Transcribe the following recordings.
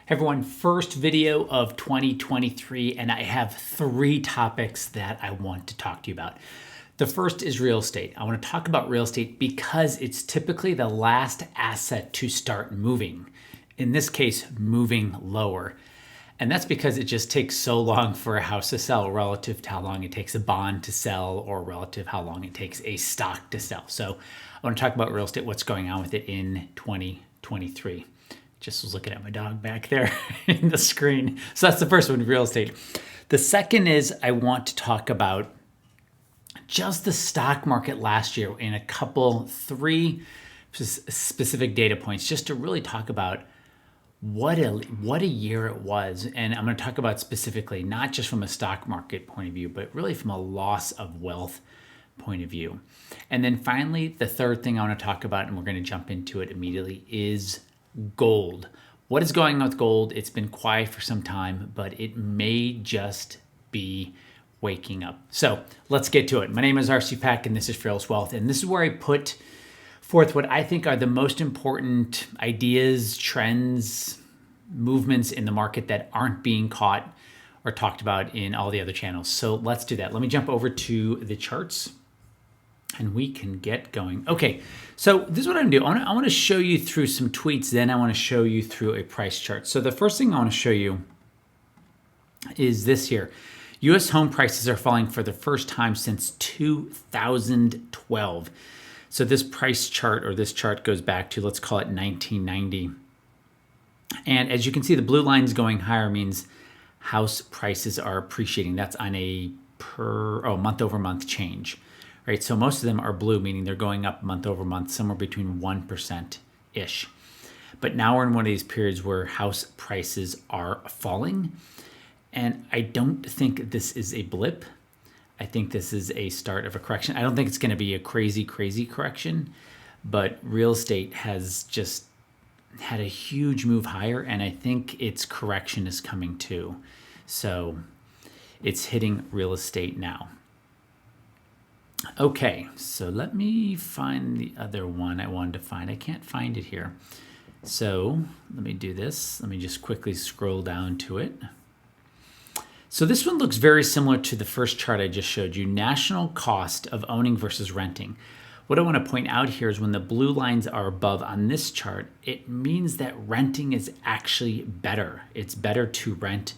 Everyone, first video of 2023, and I have 3 topics that I want to talk to you about. The first is real estate. I want to talk about real estate because it's typically the last asset to start moving. In this case, moving lower. And that's because it just takes so long for a house to sell relative to how long it takes a bond to sell or relative how long it takes a stock to sell. So I want to talk about real estate, what's going on with it in 2023. Just was looking at my dog back there in the screen. So that's the first one, real estate. The second is I want to talk about just the stock market last year in a 3 specific data points, just to really talk about what a year it was. And I'm going to talk about specifically, not just from a stock market point of view, but really from a loss of wealth point of view. And then finally, the third thing I want to talk about, and we're going to jump into it immediately, is gold. What is going on with gold? It's been quiet for some time, but it may just be waking up. So let's get to it. My name is RC Peck, and this is Fearless Wealth. And this is where I put forth what I think are the most important ideas, trends, movements in the market that aren't being caught or talked about in all the other channels. So let's do that. Let me jump over to the charts and we can get going. Okay, so this is what I'm gonna do. I want to show you through some tweets, then I want to show you through a price chart. So the first thing I want to show you is this here. US home prices are falling for the first time since 2012. So this price chart, or this chart, goes back to, let's call it 1990. And as you can see, the blue line is going higher, means house prices are appreciating. That's on a month over month change. Right, so most of them are blue, meaning they're going up month over month, somewhere between 1%-ish. But now we're in one of these periods where house prices are falling. And I don't think this is a blip. I think this is a start of a correction. I don't think it's going to be a crazy correction, but real estate has just had a huge move higher, and I think its correction is coming too. So it's hitting real estate now. Okay, so let me find the other one I wanted to find. I can't find it here. So let me do this. Let me just quickly scroll down to it. So this one looks very similar to the first chart I just showed you, national cost of owning versus renting. What I want to point out here is when the blue lines are above on this chart, it means that renting is actually better. It's better to rent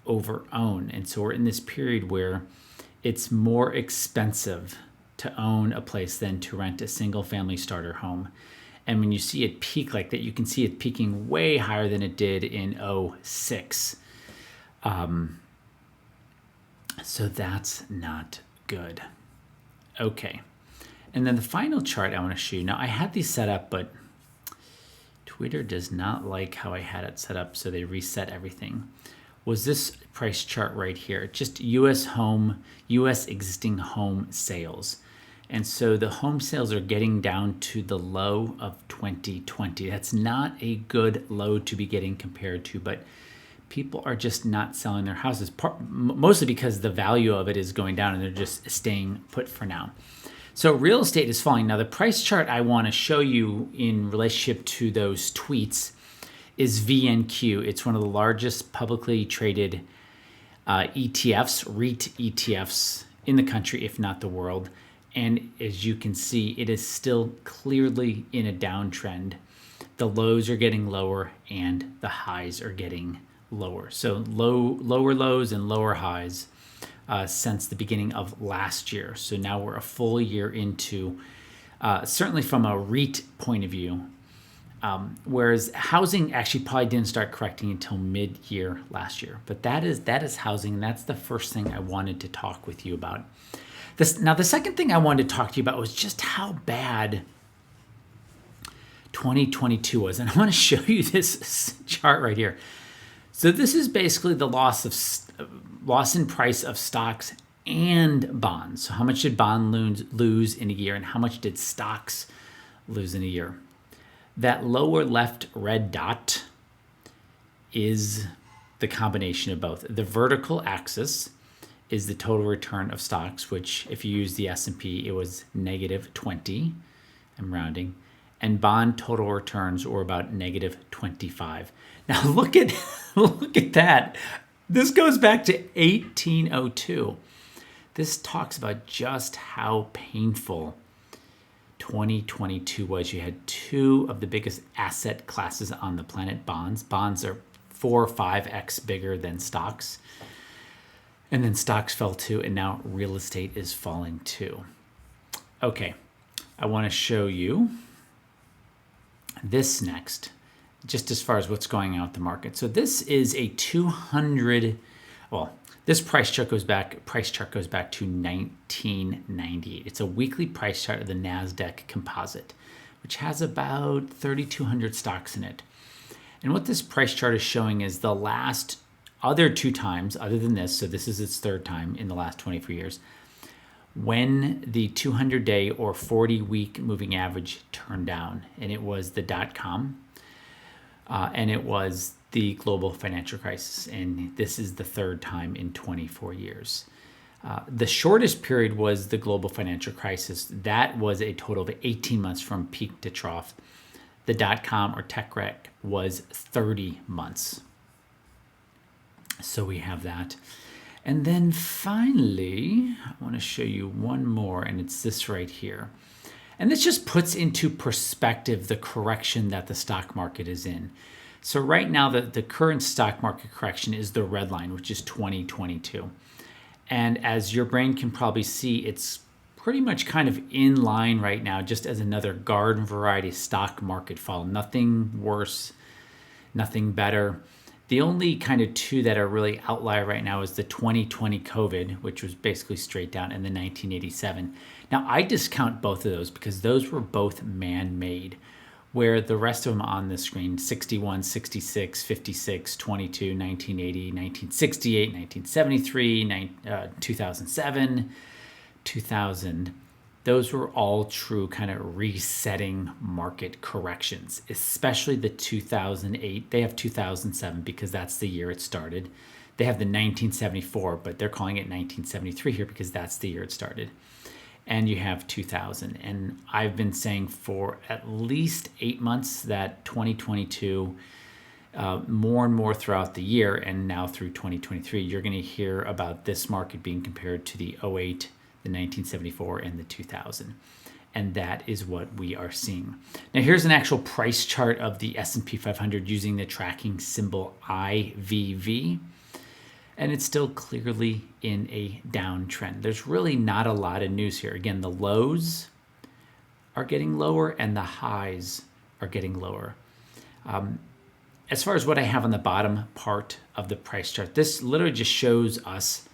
over own. And so we're in this period where it's more expensive to own a place than to rent a single family starter home. And when you see it peak like that, you can see it peaking way higher than it did in 2006. So that's not good. Okay. And then the final chart I want to show you. Now I had these set up, but Twitter does not like how I had it set up, so they reset everything. Was this price chart right here, just US existing home sales. And so the home sales are getting down to the low of 2020. That's not a good low to be getting compared to, but people are just not selling their houses, mostly because the value of it is going down and they're just staying put for now. So real estate is falling. Now the price chart I want to show you in relationship to those tweets is VNQ. It's one of the largest publicly traded ETFs, REIT ETFs in the country, if not the world. And as you can see, it is still clearly in a downtrend. The lows are getting lower and the highs are getting lower. So lower lows and lower highs since the beginning of last year. So now we're a full year into, certainly from a REIT point of view, whereas housing actually probably didn't start correcting until mid-year last year. But that is housing, and that's the first thing I wanted to talk with you about. Now, the second thing I wanted to talk to you about was just how bad 2022 was. And I want to show you this chart right here. So this is basically the loss in price of stocks and bonds. So how much did bonds lose in a year, and how much did stocks lose in a year? That lower left red dot is the combination of both. The vertical axis is the total return of stocks, which if you use the S&P, it was -20. I'm rounding. and bond total returns were about negative 25. Now look at look at that. This goes back to 1802. This talks about just how painful 2022 was. You had two of the biggest asset classes on the planet, bonds. Bonds are 4 or 5x bigger than stocks. And then stocks fell too, and now real estate is falling too. Okay, I want to show you this next, just as far as what's going on with the market. So this is a 200, well, this price chart goes back to 1998. It's a weekly price chart of the NASDAQ composite, which has about 3,200 stocks in it. And what this price chart is showing is the last other two times, other than this, so this is its third time in the last 24 years, when the 200-day or 40-week moving average turned down. And it was the dot-com, and it was the global financial crisis. And this is the third time in 24 years. The shortest period was the global financial crisis. That was a total of 18 months from peak to trough. The dot-com or tech wreck was 30 months. So we have that. And then finally, I want to show you one more, and it's this right here. And this just puts into perspective the correction that the stock market is in. So right now, the current stock market correction is the red line, which is 2022. And as your brain can probably see, it's pretty much kind of in line right now, just as another garden variety stock market fall. Nothing worse, nothing better. The only kind of two that are really outlier right now is the 2020 COVID, which was basically straight down, and the 1987. Now, I discount both of those because those were both man-made, where the rest of them on the screen, 61, 66, 56, 22, 1980, 1968, 1973, 2007, 2000, those were all true kind of resetting market corrections, especially the 2008. They have 2007 because that's the year it started. They have the 1974, but they're calling it 1973 here because that's the year it started. And you have 2000. And I've been saying for at least 8 months that 2022, more and more throughout the year, and now through 2023, you're going to hear about this market being compared to the 08, the 1974, and the 2000. And that is what we are seeing. Now here's an actual price chart of the S&P 500 using the tracking symbol IVV. And it's still clearly in a downtrend. There's really not a lot of news here. Again, the lows are getting lower and the highs are getting lower. As far as what I have on the bottom part of the price chart, this literally just shows us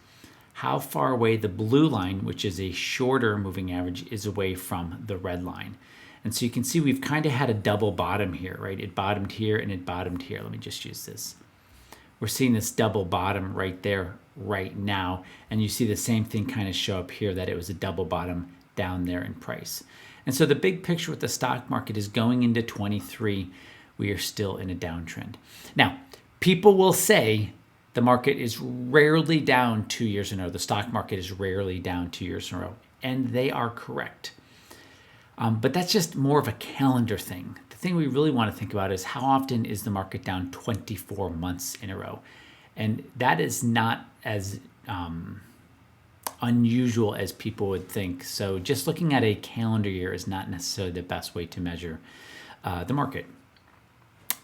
how far away the blue line, which is a shorter moving average, is away from the red line. And so you can see we've kind of had a double bottom here, right? It bottomed here and it bottomed here. Let me just use this. We're seeing this double bottom right there right now. And you see the same thing kind of show up here, that it was a double bottom down there in price. And so the big picture with the stock market is going into 23, we are still in a downtrend. Now, people will say the market is rarely down 2 years in a row. The stock market is rarely down 2 years in a row. And they are correct. But that's just more of a calendar thing. The thing we really want to think about is how often is the market down 24 months in a row? And that is not as unusual as people would think. So just looking at a calendar year is not necessarily the best way to measure the market.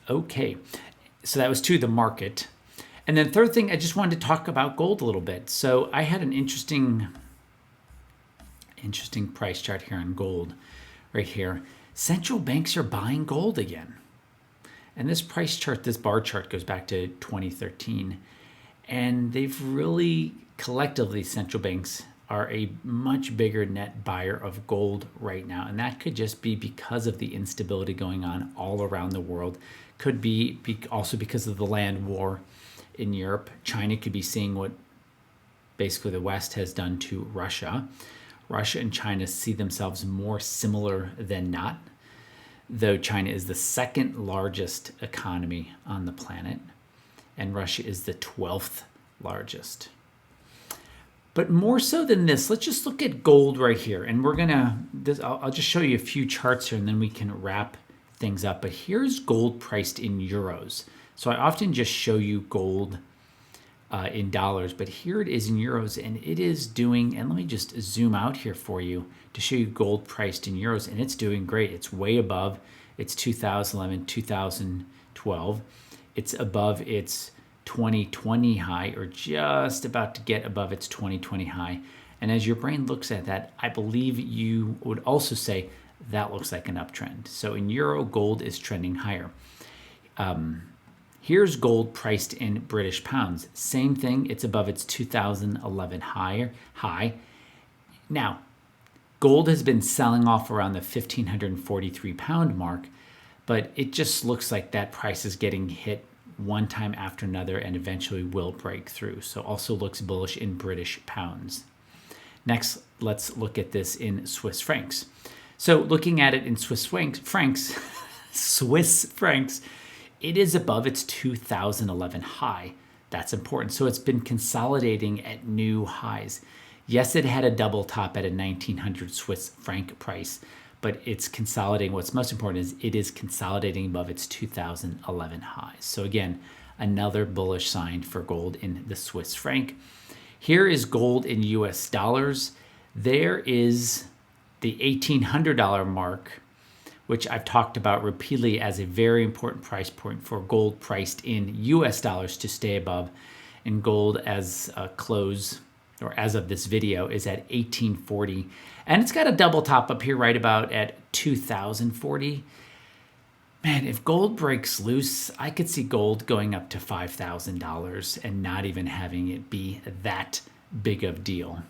Okay, so that was the market. And then third thing, I just wanted to talk about gold a little bit. So I had an interesting price chart here on gold right here. Central banks are buying gold again. And this price chart, this bar chart goes back to 2013. And they've really, collectively, central banks are a much bigger net buyer of gold right now. And that could just be because of the instability going on all around the world. Could be also because of the land war in Europe. China could be seeing what basically the West has done to Russia. Russia and China see themselves more similar than not, though China is the second largest economy on the planet, and Russia is the 12th largest. But more so than this, let's just look at gold right here. And we're gonna, I'll just show you a few charts here and then we can wrap things up. But here's gold priced in euros. So I often just show you gold in dollars, but here it is in euros, and it is doing, and let me just zoom out here for you to show you gold priced in euros, and it's doing great. It's way above its 2011, 2012. It's above its 2020 high, or just about to get above its 2020 high. And as your brain looks at that, I believe you would also say that looks like an uptrend. So in euro, gold is trending higher. Here's gold priced in British pounds. Same thing, it's above its 2011 high. Now, gold has been selling off around the 1,543 pound mark, but it just looks like that price is getting hit one time after another and eventually will break through. So also looks bullish in British pounds. Next, let's look at this in Swiss francs. So looking at it in Swiss francs, Swiss francs, it is above its 2011 high. That's important. So it's been consolidating at new highs. Yes, it had a double top at a 1900 Swiss franc price, but it's consolidating. What's most important is it is consolidating above its 2011 highs. So again, another bullish sign for gold in the Swiss franc. Here is gold in US dollars. There is the $1,800 mark, which I've talked about repeatedly as a very important price point for gold priced in US dollars to stay above. And gold as a close, or as of this video, is at 1840. And it's got a double top up here right about at 2040. Man, if gold breaks loose, I could see gold going up to $5,000 and not even having it be that big of deal.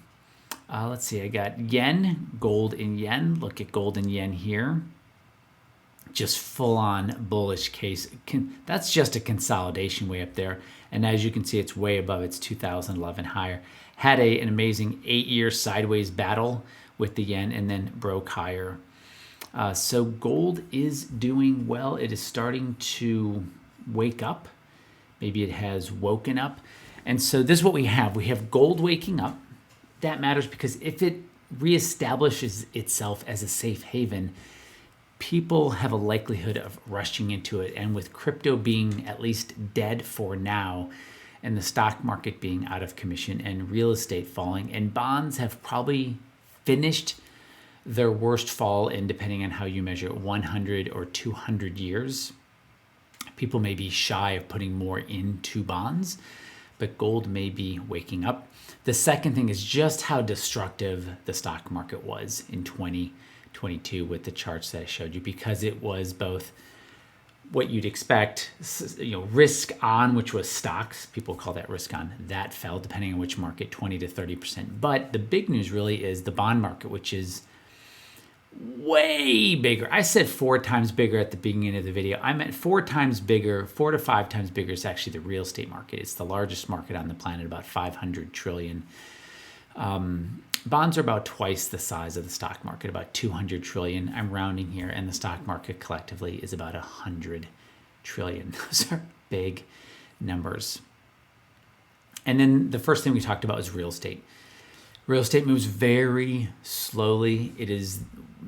Let's see, I got yen, gold in yen. Look at gold in yen here. Just full on bullish case. That's just a consolidation way up there. And as you can see, it's way above its 2011 higher. Had an amazing 8-year sideways battle with the yen and then broke higher. So gold is doing well. It is starting to wake up. Maybe it has woken up. And so this is what we have. We have gold waking up. That matters because if it reestablishes itself as a safe haven, people have a likelihood of rushing into it. And with crypto being at least dead for now, and the stock market being out of commission, and real estate falling, and bonds have probably finished their worst fall in, depending on how you measure, 100 or 200 years. People may be shy of putting more into bonds, but gold may be waking up. The second thing is just how destructive the stock market was in 2022 with the charts that I showed you, because it was both what you'd expect, risk on, which was stocks. People call that risk on. That fell, depending on which market, 20 to 30%. But the big news really is the bond market, which is way bigger. I said 4 times bigger at the beginning of the video. I meant 4 times bigger. 4 to 5 times bigger is actually the real estate market. It's the largest market on the planet, about 500 trillion. Bonds are about twice the size of the stock market, about 200 trillion. I'm rounding here, and the stock market collectively is about 100 trillion. Those are big numbers. And then the first thing we talked about is real estate. Real estate moves very slowly. It is,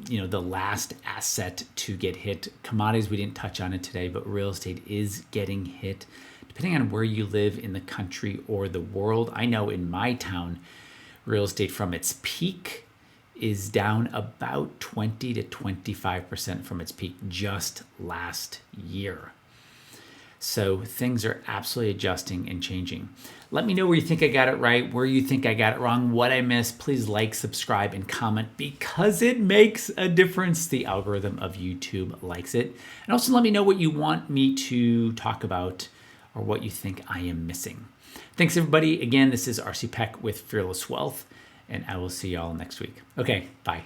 the last asset to get hit. Commodities, we didn't touch on it today, but real estate is getting hit. Depending on where you live in the country or the world. I know in my town, real estate from its peak is down about 20 to 25% from its peak just last year. So things are absolutely adjusting and changing. Let me know where you think I got it right, where you think I got it wrong, what I missed. Please like, subscribe, and comment because it makes a difference. The algorithm of YouTube likes it. And also let me know what you want me to talk about or what you think I am missing. Thanks, everybody. Again, this is RC Peck with Fearless Wealth, and I will see y'all next week. Okay, bye.